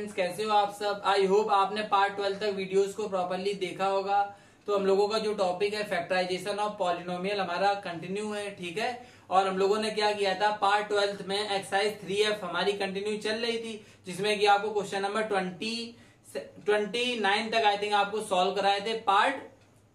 Friends, कैसे हो आप सब। आई होप आपने पार्ट 12 तक वीडियोस को प्रॉपरली देखा होगा। तो हम लोगों का जो टॉपिक है फैक्टराइजेशन ऑफ पॉलिनोमियल हमारा कंटिन्यू है, ठीक है। और हम लोगों ने क्या किया था, पार्ट 12 में एक्सरसाइज 3F हमारी कंटिन्यू चल रही थी, जिसमें कि आपको क्वेश्चन नंबर 29 तक आई थिंक आपको सॉल्व कराए थे पार्ट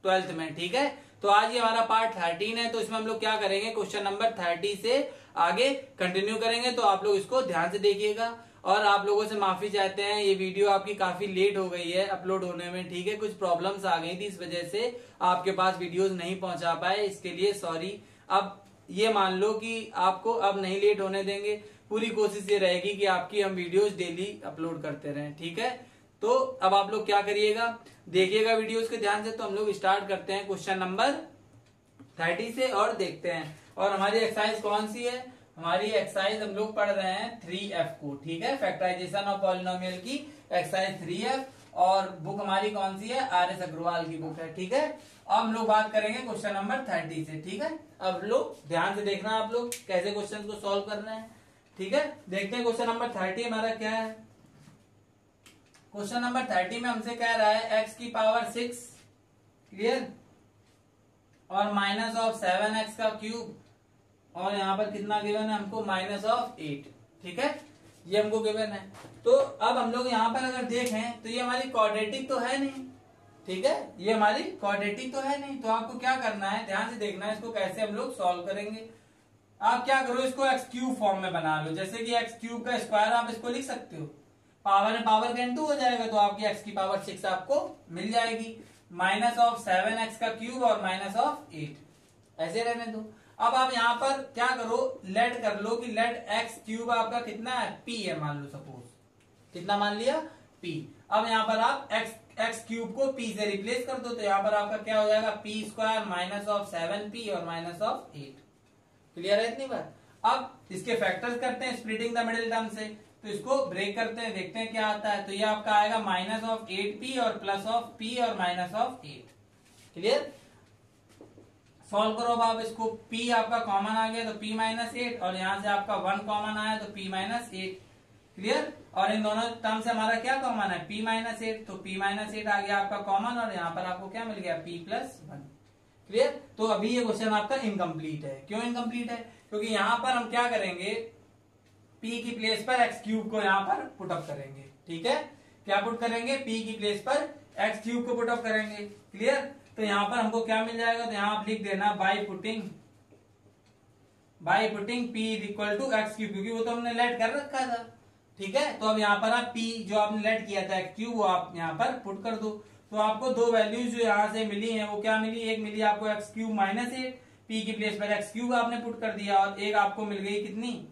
12 में, ठीक है। तो आज ये हमारा पार्ट 13 है, तो इसमें हम लोग क्या करेंगे, क्वेश्चन नंबर 30 से आगे कंटिन्यू करेंगे। तो आप लोग इसको ध्यान से देखिएगा और आप लोगों से माफी चाहते हैं, ये वीडियो आपकी काफी लेट हो गई है अपलोड होने में, ठीक है। कुछ प्रॉब्लम्स आ गई थी, इस वजह से आपके पास वीडियोस नहीं पहुंचा पाए, इसके लिए सॉरी। अब ये मान लो कि आपको अब नहीं लेट होने देंगे, पूरी कोशिश ये रहेगी कि आपकी हम वीडियोस डेली अपलोड करते रहें, ठीक है। तो अब आप लोग क्या करिएगा, देखिएगा वीडियोस के ध्यान से। तो हम लोग स्टार्ट करते हैं क्वेश्चन नंबर 30 से और देखते हैं। और हमारी एक्सरसाइज कौन सी है, हमारी एक्सरसाइज हम लोग पढ़ रहे हैं 3F को, ठीक है। फैक्टराइजेशन ऑफ पॉलिनोमियल की एक्सरसाइज 3F, और बुक हमारी कौन सी है, RS अग्रवाल की बुक है, ठीक है। अब हम लोग बात करेंगे क्वेश्चन नंबर 30 से, ठीक है। अब लोग ध्यान से देखना, आप लोग कैसे क्वेश्चन को सॉल्व कर रहे हैं, ठीक है। देखते हैं क्वेश्चन नंबर 30 हमारा क्या है। क्वेश्चन नंबर 30 में हमसे कह रहा है x की पावर 6, क्लियर, और माइनस ऑफ 7x का क्यूब, और यहां पर कितना गिवन है हमको, माइनस ऑफ 8, ठीक है। ये हमको गिवन है। तो अब हम लोग यहां पर अगर देखें तो ये हमारी क्वाड्रेटिक तो है नहीं, ठीक है, ये हमारी क्वाड्रेटिक तो है नहीं। तो आपको क्या करना है, ध्यान से देखना है इसको कैसे हम लोग सॉल्व करेंगे। आप क्या करो, इसको एक्स क्यूब फॉर्म में बना लो, जैसे कि एक्स क्यूब का स्क्वायर आप इसको लिख सकते हो, पावर में पावर का इनटू हो जाएगा, तो आपकी एक्स की पावर 6 आपको मिल जाएगी। माइनस ऑफ 7x का क्यूब और माइनस ऑफ 8, ऐसे रहने दो। अब आप यहां पर क्या करो, लेट कर लो कि लेट एक्स क्यूब आपका कितना है, p है, मान लो सपोज, कितना मान लिया, p। अब यहां पर आप एक्स क्यूब को p से रिप्लेस कर दो, तो यहां पर आपका क्या हो जाएगा, p square minus of 7p और माइनस ऑफ 8। क्लियर है इतनी बात। अब इसके फैक्टर्स करते हैं स्प्लिटिंग द मिडिल टर्म से, तो इसको ब्रेक करते हैं, देखते हैं क्या आता है। तो ये आपका आएगा माइनस ऑफ 8p और प्लस ऑफ p और माइनस ऑफ 8। क्लियर, सॉल्व करो अब आप इसको। p आपका कॉमन आ गया तो p माइनस 8, और यहां से आपका 1 कॉमन आया तो p माइनस 8। क्लियर, और इन दोनों टर्म से हमारा क्या कॉमन है, p माइनस 8, तो p माइनस 8 आ गया आपका कॉमन, और यहाँ पर आपको क्या मिल गया, p प्लस 1। क्लियर, तो अभी ये क्वेश्चन आपका इनकम्प्लीट है। क्यों इनकम्प्लीट है, क्योंकि यहाँ पर हम क्या करेंगे, p की प्लेस पर एक्स क्यूब को यहाँ पर पुटअप करेंगे, ठीक है। क्या पुट करेंगे, p की प्लेस पर एक्स क्यूब को पुटअप करेंगे। क्लियर, तो यहाँ पर हमको क्या मिल जाएगा, तो यहाँ आप लिख देना by putting p is equal to x cube, क्योंकि वो तो हमने लेट कर रखा था, ठीक है। तो अब यहाँ पर आप p जो आपने लेट किया था एक्स क्यूब, वो आप यहाँ पर पुट कर दो। तो आपको दो वैल्यूज जो यहाँ से मिली हैं वो क्या मिली, एक मिली आपको एक्स क्यूब माइनस 8, p की प्लेस पर एक्स क्यूब आपने पुट कर दिया, और एक आपको मिल गई कितनी,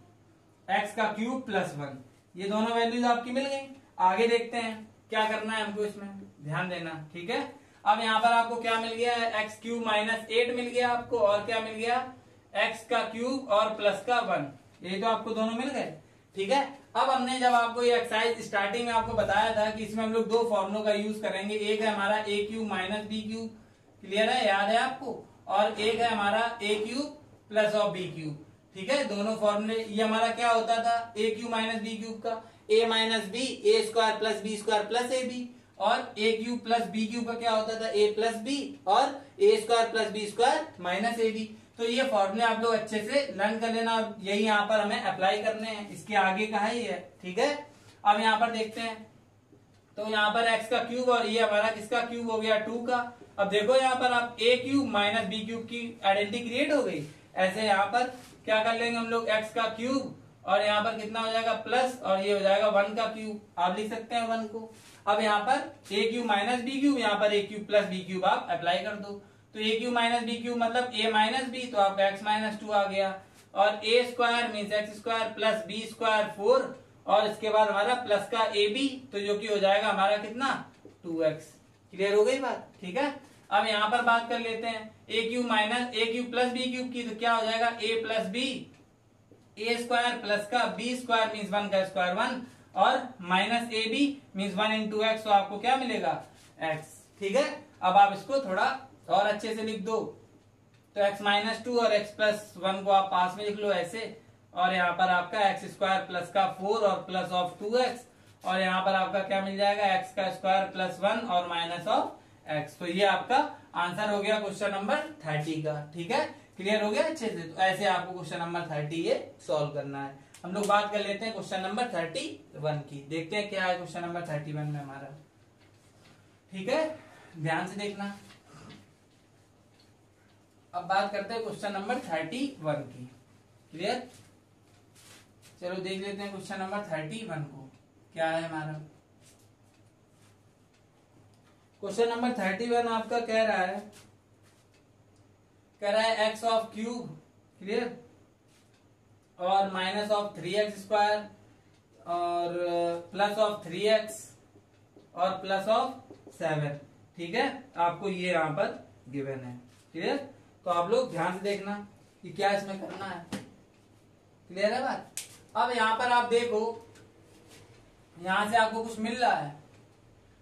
एक्स का क्यूब प्लस 1। ये दोनों वैल्यूज आपकी मिल गई। आगे देखते हैं क्या करना है हमको, इसमें ध्यान देना, ठीक है। अब यहाँ पर आपको क्या मिल गया है, एक्स क्यूब माइनस 8 मिल गया आपको, और क्या मिल गया, एक्स का क्यूब और प्लस का 1, ये तो आपको दोनों मिल गए, ठीक है। अब हमने जब आपको ये एक्सरसाइज स्टार्टिंग में आपको बताया था कि इसमें हम लोग दो फॉर्मुलों का यूज करेंगे, एक है हमारा a cube minus B cube, clear है, याद है आपको, और एक है हमारा a cube plus of b cube, ठीक है। दोनों फॉर्मूले, ये हमारा क्या होता था, a cube minus B cube का a minus B, A square plus B square plus A B, और a cube plus b cube का क्या होता था, a प्लस बी, और A square plus B square minus A B. तो ये फॉर्मूले आप लोग अच्छे से लर्न कर लेना, और यही यहाँ पर हमें अप्लाई करने हैं, इसके आगे का है ये, ठीक है। अब यहाँ पर देखते हैं, तो यहाँ पर x का क्यूब, और ये हमारा किसका क्यूब हो गया, 2 का। अब देखो यहाँ पर आप a cube minus B cube की आइडेंटिटी क्रिएट हो गई। ऐसे यहाँ पर क्या कर लेंगे हम लोग, x का क्यूब, और यहाँ पर कितना हो जाएगा प्लस, और ये हो जाएगा 1 का क्यूब, आप लिख सकते हैं 1 को। अब यहाँ पर a cube minus B cube, यहाँ पर a cube plus b cube आप अप्लाई कर दो, तो a cube minus B cube मतलब a माइनस बी, तो आपका x माइनस 2 आ गया, और a square means x square plus B square 4, और इसके बाद हमारा प्लस का ए बी, तो जो कि हो जाएगा हमारा कितना, 2x। क्लियर हो गई बात, ठीक है। अब यहाँ पर बात कर लेते हैं a cube minus a cube plus b cube की, तो क्या हो जाएगा, a plus b, A square plus का बी स्क्वायर मीन्स 1 का स्क्वायर 1, और minus A B means 1 into x, तो आपको क्या मिलेगा, x, ठीक है। अब आप इसको थोड़ा और अच्छे से लिख दो, तो x माइनस 2 और x प्लस 1 को आप पास में लिख लो ऐसे, और यहाँ पर आपका एक्स स्क्वायर प्लस का 4 और प्लस ऑफ 2x, और यहाँ पर आपका क्या मिल जाएगा, एक्स का स्क्वायर प्लस 1 और माइनस ऑफ एक्स। तो ये आपका आंसर हो गया क्वेश्चन नंबर 30 का। ठीक है, क्लियर हो गया अच्छे से। तो ऐसे आपको क्वेश्चन नंबर 30 ये सॉल्व करना है। हम लोग बात कर लेते हैं क्वेश्चन नंबर 31 की। देखते हैं क्या है क्वेश्चन नंबर 31 में हमारा। ठीक है, ध्यान से देखना। अब बात करते हैं क्वेश्चन नंबर 31 की। क्लियर, चलो देख लेते हैं क्वेश्चन नंबर 31 को क्या है हमारा। क्वेश्चन नंबर 31 आपका कह रहा है एक्स ऑफ क्यूब, क्लियर, और माइनस ऑफ 3x स्क्वायर और प्लस ऑफ 3x और प्लस ऑफ 7। ठीक है, आपको ये यहां पर गिवन है। क्लियर, तो आप लोग ध्यान से देखना कि क्या इसमें करना है। क्लियर है बात। अब यहां पर आप देखो, यहां से आपको कुछ मिल रहा है,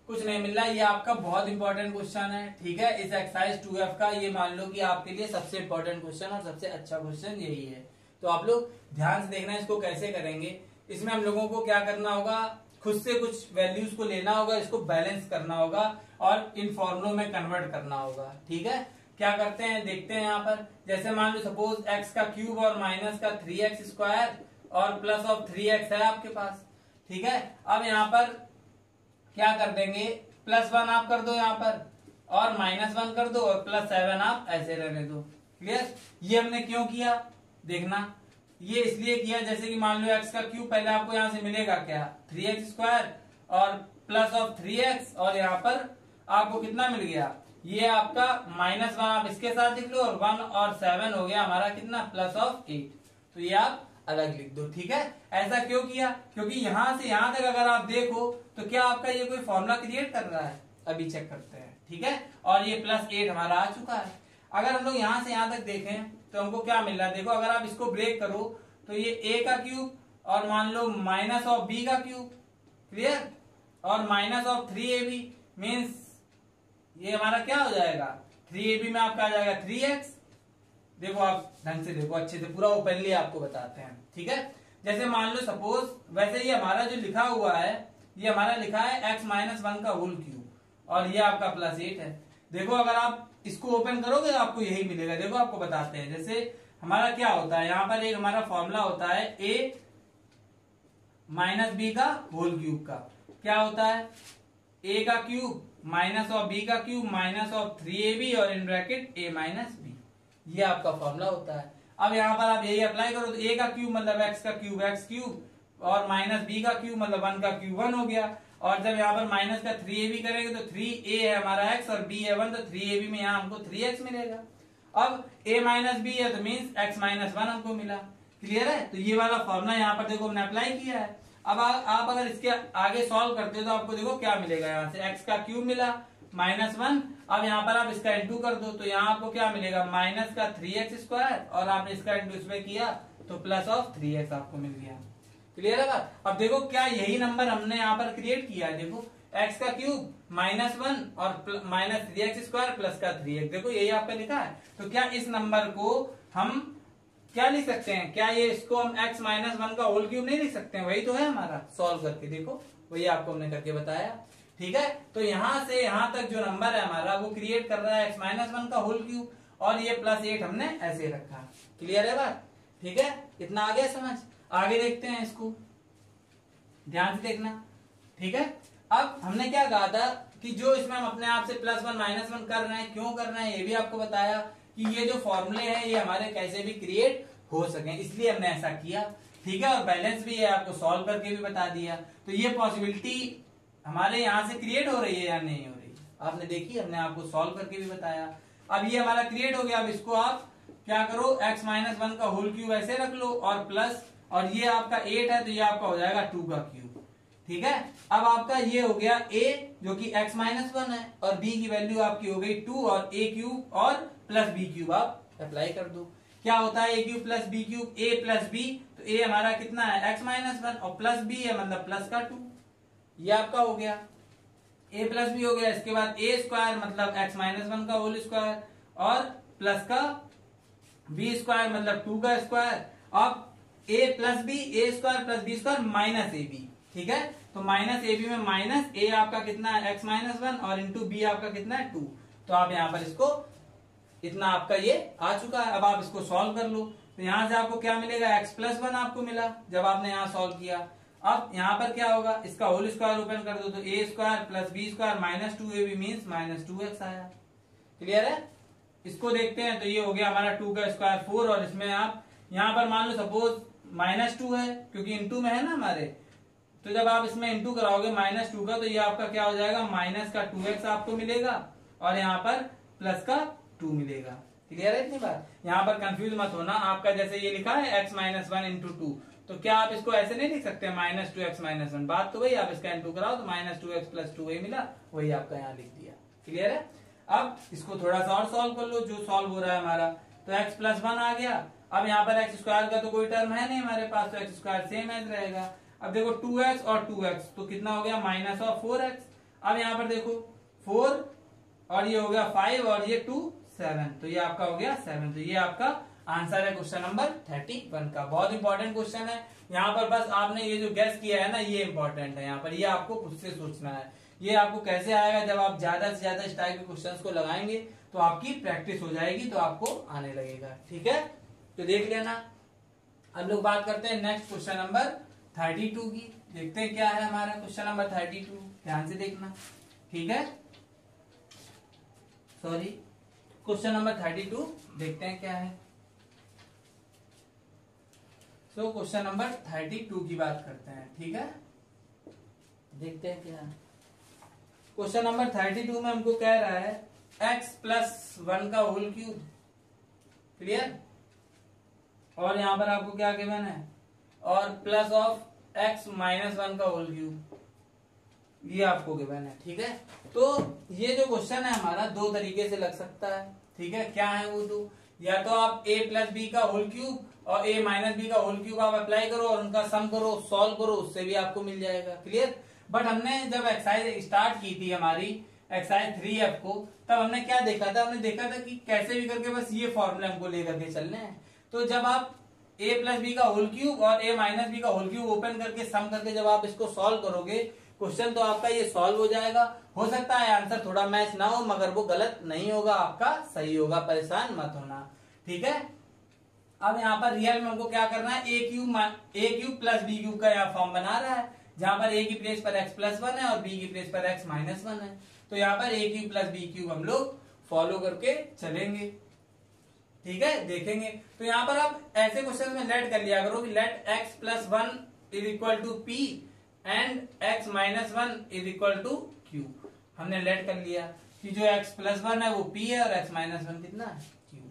कुछ नहीं मिल रहा है। ये आपका बहुत इंपॉर्टेंट क्वेश्चन है। ठीक है, इस एक्सरसाइज 2F का ये मान लो कि आपके लिए सबसे इंपॉर्टेंट क्वेश्चन और सबसे अच्छा क्वेश्चन यही है। तो आप लोग ध्यान से देखना इसको कैसे करेंगे। इसमें हम लोगों को क्या करना होगा, खुद से कुछ वैल्यूज को लेना होगा, इसको बैलेंस करना होगा और इन फॉर्मुलों में कन्वर्ट करना होगा। ठीक है, क्या करते हैं देखते हैं। यहाँ पर जैसे मान लो सपोज एक्स का क्यूब और माइनस का 3x स्क्वायर और प्लस ऑफ 3x है आपके पास। ठीक है, अब यहाँ पर क्या कर देंगे, +1 आप कर दो यहाँ पर और -1 कर दो और +7 आप ऐसे रहने दो। क्लियर, ये हमने क्यों किया देखना, ये इसलिए किया जैसे कि मान लो एक्स का क्यूब पहले आपको यहां से मिलेगा क्या 3x स्क्वायर और प्लस ऑफ 3x और यहाँ पर आपको कितना मिल गया, ये आपका -1 आप इसके साथ लिख लो और 1 और 7 हो गया हमारा कितना प्लस ऑफ 8। तो ये आप अलग लिख दो। ठीक है, ऐसा क्यों किया, क्योंकि यहां से यहां तक अगर आप देखो तो क्या आपका ये कोई फॉर्मूला क्रिएट कर रहा है, अभी चेक करते हैं। ठीक है, और ये +8 हमारा आ चुका है। अगर हम लोग यहां से यहां तक देखें तो हमको क्या मिल रहा है, देखो अगर आप इसको ब्रेक करो तो ये a का क्यूब और मान लो माइनस ऑफ b का क्यूब, क्लियर, और माइनस ऑफ 3ab मीन्स ये हमारा क्या हो जाएगा, 3ab में आपका आ जाएगा 3x। देखो आप ढंग से देखो अच्छे से, पूरा ओपनली आपको बताते हैं। ठीक है, जैसे मान लो सपोज, वैसे ये हमारा जो लिखा हुआ है ये हमारा लिखा है x-1 का होल क्यूब और ये आपका +8 है। देखो अगर आप इसको ओपन करोगे तो आपको यही मिलेगा। देखो आपको बताते हैं, जैसे हमारा क्या होता है, यहाँ पर एक हमारा फॉर्मूला होता है a - b का होल क्यूब का। क्या होता है, a का क्यूब माइनस ऑफ b का क्यूब माइनस ऑफ 3ab और इन ब्रैकेट a - b, ये आपका फॉर्मूला होता है। अब यहाँ पर आप यही अप्लाई करो तो a का क्यूब मतलब x का क्यूब x क्यूब और -b का क्यूब मतलब 1 का क्यूब 1 हो गया। और जब यहाँ पर माइनस का 3ab करेंगे तो 3a है हमारा x और b है 1, तो 3ab में यहाँ हमको 3x मिलेगा। अब a - b है तो मीन्स x - 1 हमको मिला। क्लियर है, तो ये वाला फॉर्मूला यहाँ पर देखो हमने अप्लाई किया है। अब आप अगर इसके आगे सॉल्व करते हो तो आपको देखो क्या मिलेगा, यहाँ से x का क्यूब मिला -1। अब यहाँ पर आप इसका इंटू कर दो तो यहाँ आपको क्या मिलेगा, माइनस का 3x स्क्वायर और आपने इसका इंटू इसमें किया तो प्लस ऑफ 3x आपको मिल गया। क्लियर है बात। अब देखो क्या यही नंबर हमने यहाँ पर क्रिएट किया है, देखो x का क्यूब -1 और -3x स्क्वायर प्लस का 3x, देखो यही आपका लिखा है। तो क्या इस नंबर को हम क्या लिख सकते हैं, क्या ये इसको हम x - 1 का होल क्यूब नहीं लिख सकते हैं, वही तो है हमारा। सॉल्व करके देखो, वही आपको हमने करके बताया। ठीक है, तो यहां से यहां तक जो नंबर है हमारा वो क्रिएट कर रहा है x - 1 का होल क्यूब और ये +8 हमने ऐसे रखा। क्लियर है बात। ठीक है, इतना आ गया समझ। आगे देखते हैं इसको, ध्यान से देखना। ठीक है, अब हमने क्या कहा था कि जो इसमें हम अपने आप से +1 -1 कर रहे हैं, क्यों कर रहे हैं ये भी आपको बताया कि ये जो फॉर्मूले हैं ये हमारे कैसे भी क्रिएट हो सके, इसलिए हमने ऐसा किया। ठीक है, और बैलेंस भी है, आपको सॉल्व करके भी बता दिया। तो ये पॉसिबिलिटी हमारे यहाँ से क्रिएट हो रही है या नहीं हो रही, आपने देखी, हमने आपको सॉल्व करके भी बताया। अब ये हमारा क्रिएट हो गया। अब इसको आप क्या करो, x - 1 का होल क्यूब ऐसे रख लो और प्लस, और ये आपका 8 है तो ये आपका हो जाएगा 2 का क्यूब। ठीक है, अब आपका ये हो गया a जो कि x - 1 है और b की वैल्यू आपकी हो गई 2 और a क्यूब और प्लस b क्यूब आप अप्लाई कर दो। क्या होता है a cube plus b cube, a plus b, तो a हमारा कितना है x - 1 और प्लस b है मतलब प्लस का 2, ये आपका हो गया a प्लस b हो गया। इसके बाद a स्क्वायर मतलब x - 1 का होल स्क्वायर और प्लस का b स्क्वायर मतलब 2 का स्क्वायर। अब a plus b, a square plus b square minus ab। ठीक है, तो माइनस ए बी में माइनस ए आपका कितना है x-1 और इंटू बी आपका कितना है 2। तो आप यहाँ पर इसको इतना आपका ये आ चुका है। अब आप इसको सॉल्व कर लो, तो यहां से आपको क्या मिलेगा x+1 आपको मिला जब आपने यहाँ सॉल्व किया। अब यहाँ पर क्या होगा, इसका होल स्क्वायर ओपन कर दो तो a square plus B square minus 2ab means minus 2x आया। क्लियर है? इसको देखते हैं, तो ये हो गया हमारा 2 का स्क्वायर 4 और इसमें आप यहाँ पर मान लो सपोज -2 है क्योंकि इंटू में है ना हमारे, तो जब आप इसमें इंटू कराओगे -2 का तो ये आपका क्या हो जाएगा माइनस का 2x आपको मिलेगा और यहाँ पर प्लस का 2 मिलेगा। क्लियर है इतनी बात? यहाँ पर कंफ्यूज मत होना, आपका जैसे ये लिखा है x-1 इंटू 2, तो क्या आप इसको ऐसे नहीं लिख सकते -2x-1, बात तो वही, आप इसका इंटू कराओ तो -2x प्लस 2 वही मिला, वही आपका यहाँ लिख दिया। क्लियर है? अब इसको थोड़ा सा और सॉल्व कर लो, जो सॉल्व हो रहा है हमारा, तो x+1 आ गया। अब यहाँ पर x स्क्वायर का तो कोई टर्म है नहीं हमारे पास, तो x स्क्वायर सेम एज रहेगा। अब देखो 2x और 2x तो कितना हो गया -4x। अब यहाँ पर देखो 4 और ये हो गया 5 और ये 2 7, तो ये आपका हो गया 7। तो ये आपका आंसर है क्वेश्चन नंबर 31 का। बहुत इंपॉर्टेंट क्वेश्चन है। यहाँ पर बस आपने ये जो गेस किया है ना, ये इंपॉर्टेंट है। यहाँ पर ये आपको खुद से सोचना है। ये आपको कैसे आएगा, जब आप ज्यादा से ज्यादा इस टाइप के क्वेश्चंस को लगाएंगे तो आपकी प्रैक्टिस हो जाएगी, तो आपको आने लगेगा। ठीक है, तो देख लेना। अब लोग बात करते हैं नेक्स्ट क्वेश्चन नंबर 32 की। देखते हैं क्या है हमारा क्वेश्चन नंबर 32, ध्यान से देखना। ठीक है, सॉरी, क्वेश्चन नंबर 32 देखते हैं क्या है। सो क्वेश्चन नंबर 32 की बात करते हैं। ठीक है, देखते हैं क्या है। क्वेश्चन नंबर 32 में हमको कह रहा है x+1 का होल क्यूब। क्लियर? और यहां पर आपको क्या गिवन है, और प्लस ऑफ x-1 का होल क्यूब, ये आपको गिवन है। ठीक है, तो ये जो क्वेश्चन है हमारा दो तरीके से लग सकता है। ठीक है, क्या है वो दो, या तो आप a प्लस बी का होल क्यूब और a माइनस बी का होल क्यूब आप अप्लाई करो और उनका सम करो, सॉल्व करो, उससे भी आपको मिल जाएगा। क्लियर? बट हमने जब एक्सरसाइज स्टार्ट की थी हमारी एक्सरसाइज 3F को, तब हमने क्या देखा था, हमने देखा था कि कैसे भी करके बस ये फॉर्मूला हमको लेकर के चलने हैं। तो जब आप a प्लस बी का होल क्यूब और a माइनस बी का होल क्यूब ओपन करके सम करके जब आप इसको सॉल्व करोगे, क्वेश्चन तो आपका ये सॉल्व हो जाएगा। हो सकता है आंसर थोड़ा मैच ना हो, मगर वो गलत नहीं होगा, आपका सही होगा, परेशान मत होना। ठीक है, अब यहाँ पर रियल में हमको क्या करना है, a cube plus b cube का यहाँ फॉर्म बना रहा है, जहां पर a की प्लेस पर x+1 है और b की प्लेस पर x-1 है। तो यहाँ पर a cube plus b cube हम लोग फॉलो करके चलेंगे। ठीक है, देखेंगे। तो यहाँ पर आप ऐसे क्वेश्चन में लेट कर लिया करो कि let x+1 is equal to p and x-1 is equal to q। हमने लेट कर लिया कि जो x+1 है वो p है और x-1 कितना है q।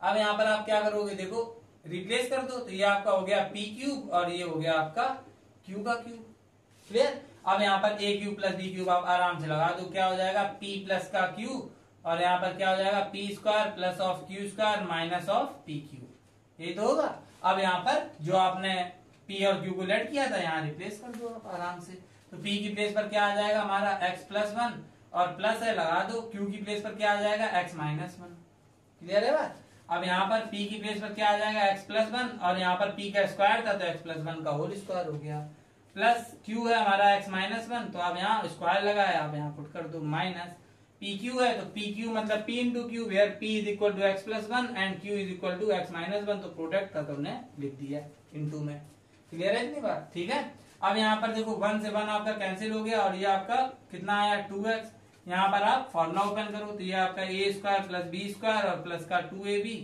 अब यहाँ पर आप क्या करोगे, देखो रिप्लेस कर दो, तो ये आपका हो गया p क्यूब और ये हो गया आपका q का क्यूब। क्लियर? अब यहाँ पर a cube plus b cube आप आराम से लगा दो, क्या हो जाएगा p प्लस का q और यहाँ पर क्या हो जाएगा p square plus of q square minus of p cube. ये तो होगा। अब यहाँ पर जो आपने p और q को लेट किया था यहाँ रिप्लेस कर दो आप आराम से, तो p की प्लेस पर क्या आ जाएगा हमारा x+1 और प्लस है लगा दो, q की प्लेस पर क्या आ जाएगा x-1। क्लियर है बात? अब यहाँ पर p की प्लेस पर क्या आ जाएगा x+1 और यहाँ पर p का स्क्वायर था तो x+1 का होल स्क्वायर हो गया, प्लस q है हमारा x-1, तो आप यहाँ स्क्वायर लगाए, आप यहाँ पुट कर दो माइनस pq है, तो pq मतलब p into q, where p is equal to x+1 and q is equal to x-1, तो प्रोडक्ट था तो हमने लिख दिया इंटू में। क्लियर है इतनी बात? ठीक है, अब यहाँ पर देखो 1 से 1 आपका कैंसिल हो गया और ये आपका कितना आया 2x। यहाँ पर आप फॉर्मूला ओपन करो तो ये आपका a square plus b square और प्लस का 2ab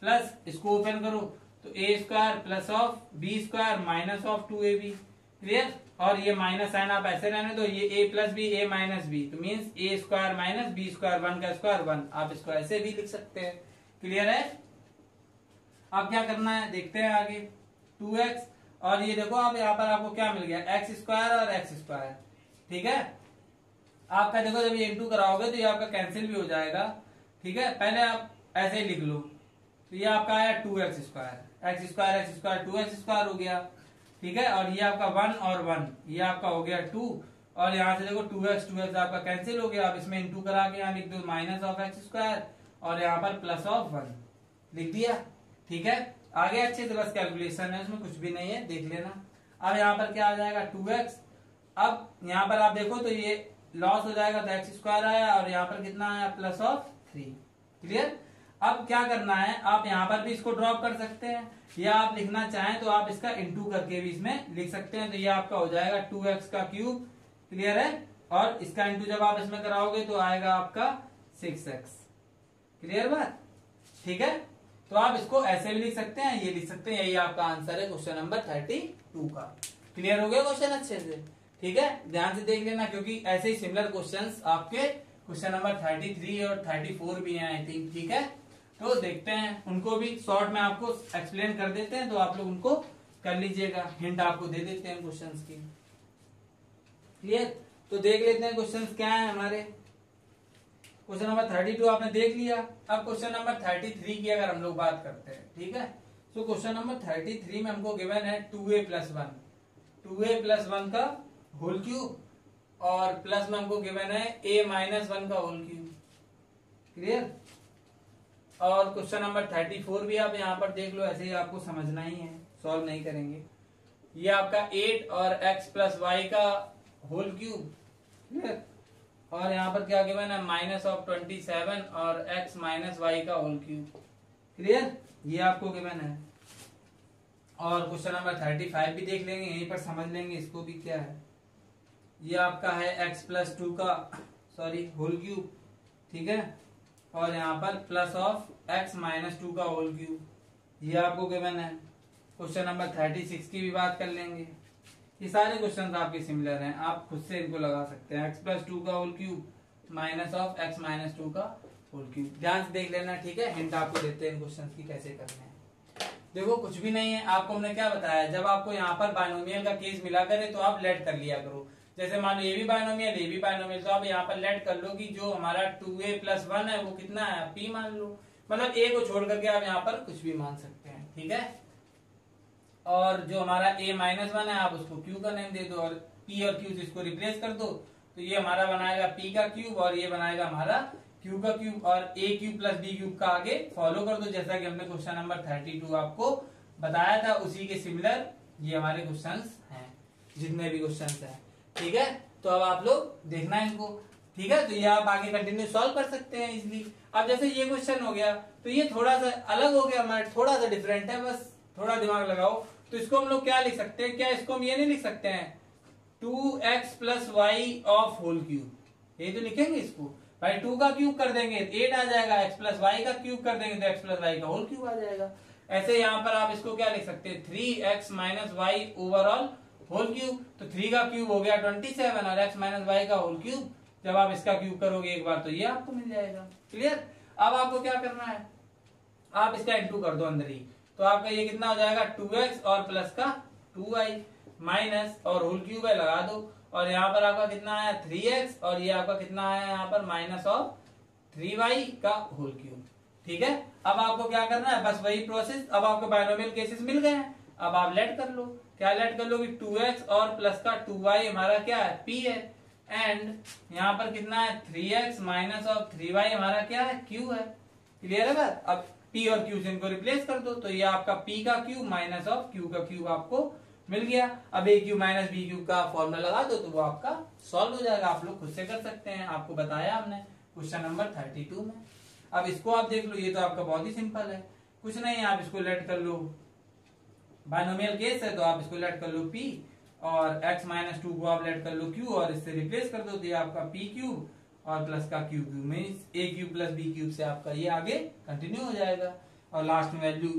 प्लस इसको ओपन करो तो a square plus of b square minus of 2ab। Clear? और ये माइनस साइन आप ऐसे रहने दो, ये a plus B a minus B, तो means a square minus b square, 1 का स्क्वायर 1, आप इसको ऐसे भी लिख सकते हैं। क्लियर है? अब क्या करना है देखते हैं आगे, 2x और ये देखो अब यहाँ पर आपको क्या मिल गया x स्क्वायर और x स्क्वायर। ठीक है, आपका देखो जब ये इंटू कराओगे तो ये आपका कैंसिल भी हो जाएगा। ठीक है, पहले आप ऐसे ही लिख लो, तो ये आपका आया 2x square, x square 2x square हो गया। ठीक है, और ये आपका 1 और 1, ये आपका हो गया 2 और यहाँ से देखो 2x आपका कैंसिल हो गया। अब इसमें इंटू करा के यहाँ लिख दो माइनस ऑफ x स्क्वायर और यहाँ पर प्लस ऑफ 1 लिख दिया। ठीक है, आगे अच्छे से बस कैलकुलेशन है, उसमें कुछ भी नहीं है, देख लेना। अब यहाँ पर क्या आ जाएगा 2x अब यहाँ पर आप देखो तो ये लॉस हो जाएगा तो एक्स स्क्वायर आया और यहाँ पर कितना आया प्लस ऑफ 3। क्लियर। अब क्या करना है, आप यहाँ पर भी इसको ड्रॉप कर सकते हैं या आप लिखना चाहें तो आप इसका इंटू करके भी इसमें लिख सकते हैं। तो ये आपका हो जाएगा 2x का क्यूब। क्लियर है। और इसका इंटू जब आप इसमें कराओगे तो आएगा आपका 6x। क्लियर बात। ठीक है। तो आप इसको ऐसे भी लिख सकते हैं, ये लिख सकते हैं। यही आपका आंसर है क्वेश्चन नंबर 32 का। क्लियर हो गया क्वेश्चन अच्छे से। ठीक है। ध्यान से देख लेना क्योंकि ऐसे ही सिमिलर क्वेश्चंस आपके क्वेश्चन नंबर 33 और 34 भी हैं आई थिंक। ठीक है। तो देखते हैं उनको भी शॉर्ट में आपको एक्सप्लेन कर देते हैं तो आप लोग उनको कर लीजिएगा। हिंट आपको दे देते हैं क्वेश्चंस की। क्लियर। तो देख लेते हैं क्वेश्चंस क्या है हमारे। क्वेश्चन नंबर 32 आपने देख लिया। अब क्वेश्चन नंबर 33 की अगर हम लोग बात करते हैं। ठीक है। तो क्वेश्चन नंबर 33 में हमको गिवन है 2a+1 का होल क्यूब और प्लस में हमको गिवन है a-1 का होल क्यूब। क्लियर। और क्वेश्चन नंबर 34 भी आप यहाँ पर देख लो, ऐसे ही आपको समझना ही है, सॉल्व नहीं करेंगे। ये आपका 8 और x + y का होल क्यूब। क्लियर। और यहाँ पर क्या गिवन है -27 और x - y का होल क्यूब। क्लियर। ये आपको गिवन है। और क्वेश्चन नंबर 35 भी देख लेंगे, यहीं पर समझ लेंगे इसको भी क्या है। ये आपका है x + 2 का होल क्यूब। ठीक है। और यहाँ पर प्लस ऑफ x - 2 का होल क्यूब। ये आपको गिवन है। क्वेश्चन नंबर 36 की भी बात कर लेंगे। ये सारे क्वेश्चन आपके सिमिलर हैं, आप खुद से इनको लगा सकते हैं। x + 2 का whole cube minus of x - 2 का होल क्यूब। ध्यान से देख लेना। ठीक है। हिंट आपको देते हैं क्वेश्चन की कैसे करने हैं। देखो कुछ भी नहीं है, आपको हमने क्या बताया, जब आपको यहाँ पर बाइनोमियल का केस मिला करे तो आप लेट कर लिया करो। जैसे मान लो ये भी बाइनोमियल ये भी बाइनोमियल, तो आप यहाँ पर लेट कर लो कि जो हमारा 2a+1 है वो कितना है, p मान लो। मतलब a को छोड़ करके आप यहाँ पर कुछ भी मान सकते हैं। ठीक है। और जो हमारा a-1 है आप उसको q का नेम दे दो और p और q से इसको रिप्लेस कर दो तो ये हमारा बनाएगा p का क्यूब और ये बनाएगा हमारा q का क्यूब। और a³ + b³ का आगे फॉलो कर दो, जैसा कि हमने क्वेश्चन नंबर 32 आपको बताया था, उसी के सिमिलर ये हमारे क्वेश्चंस हैं, जितने भी क्वेश्चंस हैं। ठीक है। तो अब आप लोग देखना है इनको। ठीक है। तो ये आप आगे कंटिन्यू सॉल्व कर सकते हैं इजिली। अब जैसे ये क्वेश्चन हो गया तो ये थोड़ा सा अलग हो गया हमारा, थोड़ा सा डिफरेंट है, बस थोड़ा दिमाग लगाओ। तो इसको हम लोग क्या लिख सकते हैं, क्या इसको हम ये नहीं लिख सकते हैं 2x + y of whole cube, यही तो लिखेंगे इसको। भाई 2 का क्यूब कर देंगे 8 आ जाएगा, x + y का क्यूब कर देंगे तो x + y का होल क्यूब आ जाएगा। ऐसे यहाँ पर आप इसको क्या लिख सकते हैं 3x - y overall whole cube. तो 3 का क्यूब हो गया 27 और x - y का होल क्यूब जब आप इसका क्यूब करोगे एक बार तो ये आपको मिल जाएगा। क्लियर। अब आपको क्या करना है, आप इसका इंटू कर दो अंदर ही, तो आपका ये कितना हो जाएगा 2x और प्लस का 2y माइनस और होल क्यूब है लगा दो। और यहाँ पर आपका कितना आया 3x और ये आपका कितना आया यहाँ पर -3y का होल क्यूब। ठीक है। अब आपको क्या करना है, बस वही प्रोसेस। अब आपको बाइनोमियल केसेस मिल गए हैं, अब आप लेट कर लो। क्या लेट कर लो कि 2x और प्लस का 2y हमारा क्या है p है, एंड यहाँ पर कितना है 3x माइनस और 3y हमारा क्या है q है। क्लियर है बात। अब p और q से इनको रिप्लेस कर दो तो ये आपका p का क्यूब माइनस ऑफ q का क्यूब आपको मिल गया। अब a³ - b³ का फॉर्मूला लगा दो तो वो आपका सॉल्व हो जाएगा। आप लोग खुद से कर सकते हैं, आपको बताया हमने क्वेश्चन नंबर 32 में। अब इसको आप देख लो, ये तो आपका बहुत ही सिंपल है, कुछ नहीं है, आप इसको लेट कर लो। बाइनोमियल केस है तो आप इसको लेट कर लो p और x - 2 को आप लेट कर लो q और इससे रिप्लेस कर दो तो ये आपका p³ और प्लस का क्यूब मीन्स a³ + b³ से आपका ये आगे कंटिन्यू हो जाएगा। और लास्ट में वैल्यू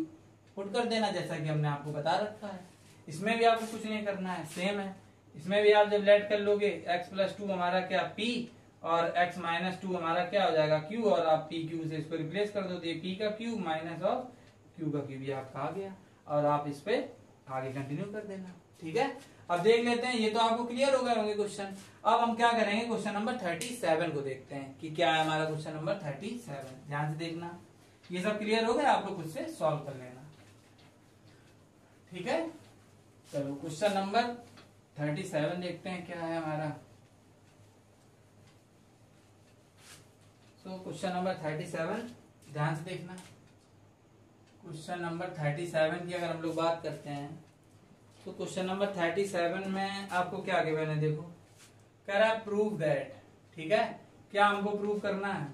पुट कर देना जैसा कि हमने आपको बता रखा है। इसमें भी आपको कुछ नहीं करना है, सेम है। इसमें भी आप जब लेट कर लोगे x + 2 हमारा क्या p और x - 2 हमारा क्या हो जाएगा q और आप p³ से इसको रिप्लेस कर दो तो ये p का क्यूब माइनस ऑफ q का क्यूब ये आपका आ गया। और आप इस पे आगे कंटिन्यू कर देना। ठीक है। अब देख लेते हैं, ये तो आपको क्लियर हो गए होंगे क्वेश्चन। अब हम क्या करेंगे, क्वेश्चन नंबर 37 को देखते हैं कि क्या है हमारा क्वेश्चन नंबर 37। ध्यान से देखना, ये सब क्लियर हो गए, आप लोग खुद से सॉल्व कर लेना। ठीक है। चलो क्वेश्चन नंबर 37 देखते हैं क्या है हमारा। तो क्वेश्चन नंबर 37 ध्यान से देखना। क्वेश्चन नंबर 37 की अगर हम लोग बात करते हैं तो क्वेश्चन नंबर 37 में आपको क्या गिवन है, देखो कह रहा है प्रूव दैट, ठीक है, क्या हमको प्रूव करना है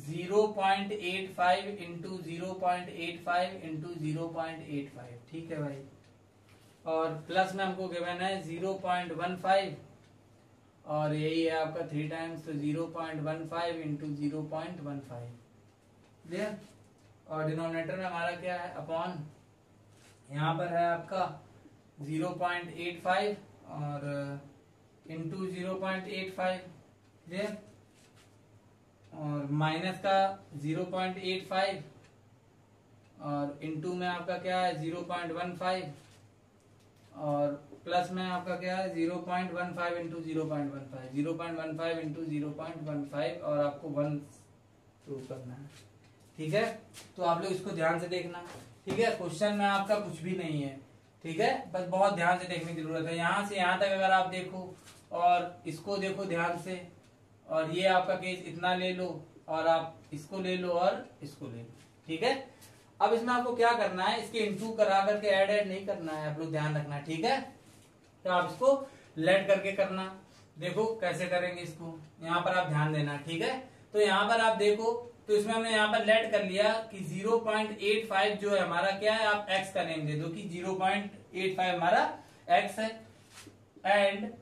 0.85 इंटू 0.85 इंटू 0.85, ठीक है भाई, और प्लस में हमको गिवन है 0.15 और यही है आपका 3 टाइम्स, तो 0.15 इंटू 0.15, क्लियर। और डिनोमिनेटर में हमारा क्या है अपॉन, यहाँ पर है आपका 0.85 और इंटू 0.85, क्लियर, और माइनस का 0.85 और इंटू में आपका क्या है 0.15 और प्लस में आपका क्या है 0.15 इंटू 0.15, 0.15 इंटू 0.15 और आपको 1 प्रूव करना है, ठीक है। तो आप लोग इसको ध्यान से देखना, ठीक है। क्वेश्चन में आपका कुछ भी नहीं है, ठीक है, बस बहुत ध्यान से देखने की जरूरत है। यहां से यहां तक अगर आप देखो और इसको देखो ध्यान से, और ये आपका केस इतना ले लो और आप इसको ले लो और इसको ले लो, ठीक है। अब इसमें आपको क्या करना है, इसके इंटू करा करके ऐड नहीं करना है, आप लोग ध्यान रखना, ठीक है। तो आप इसको लेट करके करना, देखो कैसे करेंगे इसको, यहाँ पर आप ध्यान देना, ठीक है। तो यहाँ पर आप देखो, तो इसमें हमने यहाँ पर लेट कर लिया कि 0.85 जो है हमारा क्या है, आप x का नेम दे दो कि 0.85 हमारा x है, एंड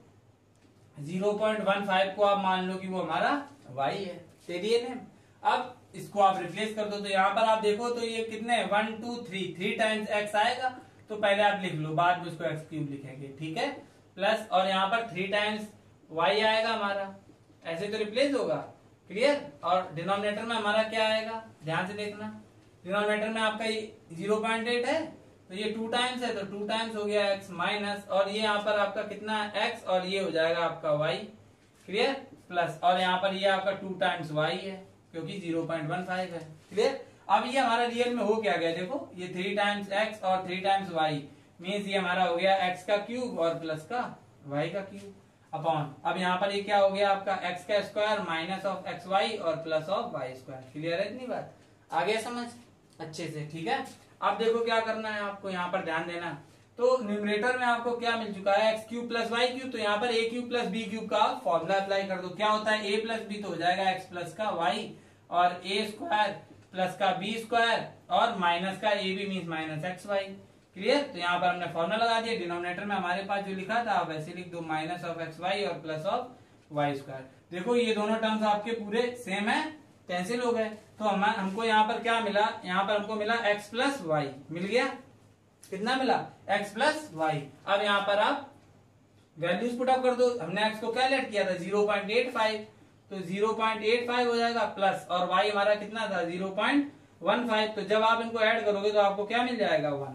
0.15 को आप मान लो कि वो हमारा y है, दे दिए नेम। अब इसको आप रिप्लेस कर दो, तो यहाँ पर आप देखो तो ये कितने 1 2 3 टाइम्स x आएगा, तो पहले आप लिख लो, बाद में उसको x क्यूब लिखेंगे, ठीक है, प्लस और यहाँ पर 3 टाइम्स y आएगा हमारा, ऐसे तो रिप्लेस होगा, क्लियर। और डिनोमिनेटर में हमारा क्या आएगा, ध्यान से देखना, डिनोमिनेटर में आपका 0.8 है, तो ये 2 टाइम्स है, तो 2 टाइम्स हो गया x माइनस, और ये यहाँ पर आपका कितना है x, और ये हो जाएगा आपका y, क्लियर, प्लस और यहाँ पर ये आपका 2 टाइम्स y है क्योंकि 0.15 है, क्लियर। अब ये हमारा रियल में हो क्या गया, देखो ये 3 टाइम्स x और 3 टाइम्स y मीन्स ये हमारा हो गया x का क्यूब और प्लस का y का क्यूब अपॉन, अब यहाँ पर ये क्या हो गया आपका x का स्क्वायर माइनस ऑफ xy और plus of y square, clear है इतनी बात, आ गया समझ अच्छे से, ठीक है। अब देखो क्या करना है आपको, यहाँ पर ध्यान देना, तो न्यूमरेटर में आपको क्या मिल चुका है x cube plus y cube, तो यहाँ पर a cube plus b cube का फॉर्मूला अप्लाई कर दो, क्या होता है a प्लस b, तो हो जाएगा x प्लस का y और a स्क्वायर प्लस का b स्क्वायर और माइनस का a b means minus x y, clear. तो यहाँ पर हमने फॉर्मूला लगा दिया, डिनोमिनेटर में हमारे पास जो लिखा था आप वैसे लिख दो, माइनस ऑफ एक्स वाई और प्लस ऑफ वाई स्क्वायर। देखो ये दोनों टर्म्स आपके पूरे सेम है, कैंसिल हो गए, तो हमको यहाँ पर क्या मिला, यहाँ पर हमको मिला x प्लस वाई, मिल गया, कितना मिला x प्लस वाई। अब यहाँ पर आप वैल्यूज पुट अप कर दो, हमने x को क्या लेट किया था 0.85, तो 0.85 हो जाएगा प्लस और y हमारा कितना था 0.15, तो जब आप इनको ऐड करोगे तो आपको क्या मिल जाएगा 1,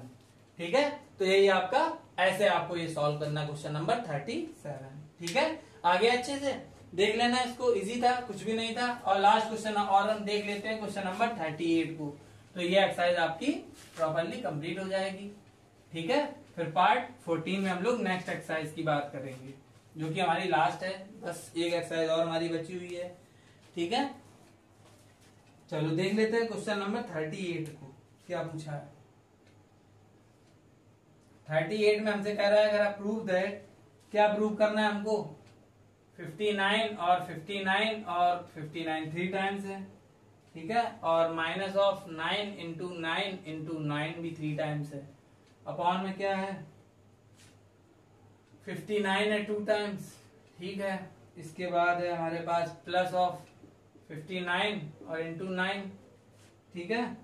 ठीक है। तो यही आपका, ऐसे आपको ये सॉल्व करना क्वेश्चन नंबर 37, ठीक है। आगे अच्छे से देख लेना, इसको इजी था, कुछ भी नहीं था। और लास्ट क्वेश्चन और हम देख लेते हैं क्वेश्चन नंबर 38 को, तो ये एक्सरसाइज आपकी प्रॉपर्ली कंप्लीट हो जाएगी, ठीक है। फिर पार्ट 14 में हम लोग नेक्स्ट एक्सरसाइज की बात करेंगे, जो कि हमारी लास्ट है, बस एक एक्सरसाइज और हमारी बची हुई है, ठीक है। चलो देख लेते हैं क्वेश्चन नंबर 38 को, क्या पूछा है। 38 में हमसे कह रहा है, अगर आप प्रूव दैट, क्या प्रूव करना है हमको, 59 और 59 और 59 3 टाइम्स है, ठीक है, और माइनस ऑफ 9 इंटू 9 इंटू 9 भी 3 टाइम्स है, अपॉन में क्या है 59 है 2 टाइम्स, ठीक है। इसके बाद है हमारे पास प्लस ऑफ 59 और इंटू 9, ठीक है,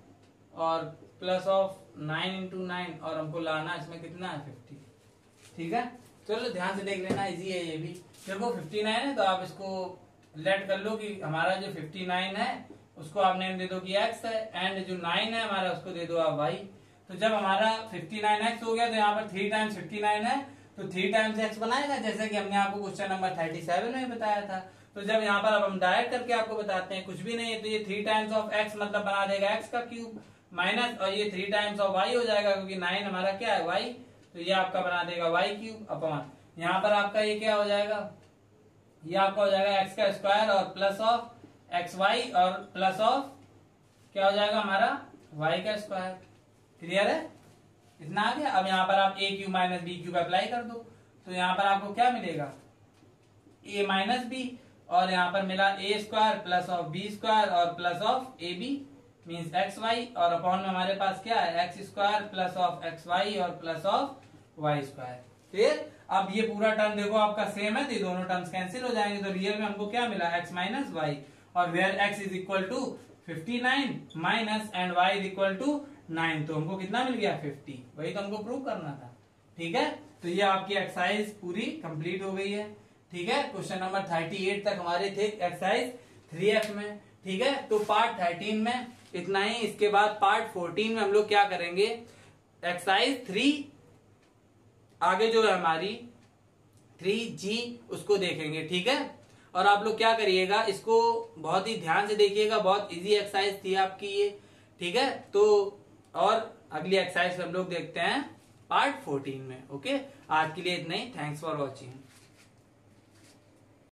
और प्लस ऑफ 9 इंटू 9 और हमको लाना इसमें कितना है 50, ठीक है। चलो ध्यान से देख लेना, इजी है ये भी। देखो 59 है तो आप इसको लेट कर लो कि हमारा जो 59 है उसको आप नेम दे दो कि x है, एंड जो 9 है हमारा उसको दे दो आप y। तो जब हमारा 59x हो गया तो यहाँ पर 3 टाइम्स 59 है, तो 3 टाइम्स x बनाएगा, जैसे कि हमने आपको क्वेश्चन नंबर 37 में बताया था। तो जब यहाँ पर अब हम डायरेक्ट करके आपको बताते हैं, कुछ भी नहीं है, तो ये 3 टाइम्स ऑफ x मतलब बना देगा x का क्यूब माइनस, और ये 3 टाइम्स ऑफ y हो जाएगा क्योंकि 9 हमारा क्या है y, तो ये आपका बना देगा y क्यूब अपॉन, यहाँ पर आपका ये क्या हो जाएगा, ये आपका हो जाएगा x का स्क्वायर और प्लस ऑफ xy और प्लस ऑफ क्या हो जाएगा हमारा y का स्क्वायर, क्लियर है इतना आ गया। अब यहाँ पर आप A cube minus B cube apply कर दो, तो यहाँ पर आपको क्या मिलेगा, ए माइनस बी, और यहाँ पर मिला A square plus of B square और plus of A B means X Y, और अपॉन में हमारे पास क्या है, X square plus of X Y और प्लस ऑफ वाई स्क्वायर। फिर अब ये पूरा टर्म देखो आपका सेम है, तो ये दोनों टर्म्स कैंसिल हो जाएंगे, तो रियल में हमको क्या मिला, एक्स माइनस वाई, और where x is equal to 59 minus and y is equal to 9, तो हमको कितना मिल गया, 50। वही तो हमको प्रूव करना था। ठीक है, तो ये आपकी एक्सरसाइज पूरी कंप्लीट हो गई है। ठीक है, क्वेश्चन नंबर 38 तक हमारे थे एक्सरसाइज 3F में। ठीक है, तो पार्ट 13 में इतना ही। इसके बाद पार्ट 14 में हम लोग क्या करेंगे, एक्सरसाइज 3 आगे जो है हमारी 3G उसको देखेंगे। ठीक है, और आप लोग क्या करिएगा, इसको बहुत ही ध्यान से देखिएगा, बहुत इजी एक्सरसाइज थी आपकी ये। ठीक है, तो और अगली एक्सरसाइज हम लोग देखते हैं पार्ट 14 में। ओके, आज के लिए इतना ही। Thanks for watching.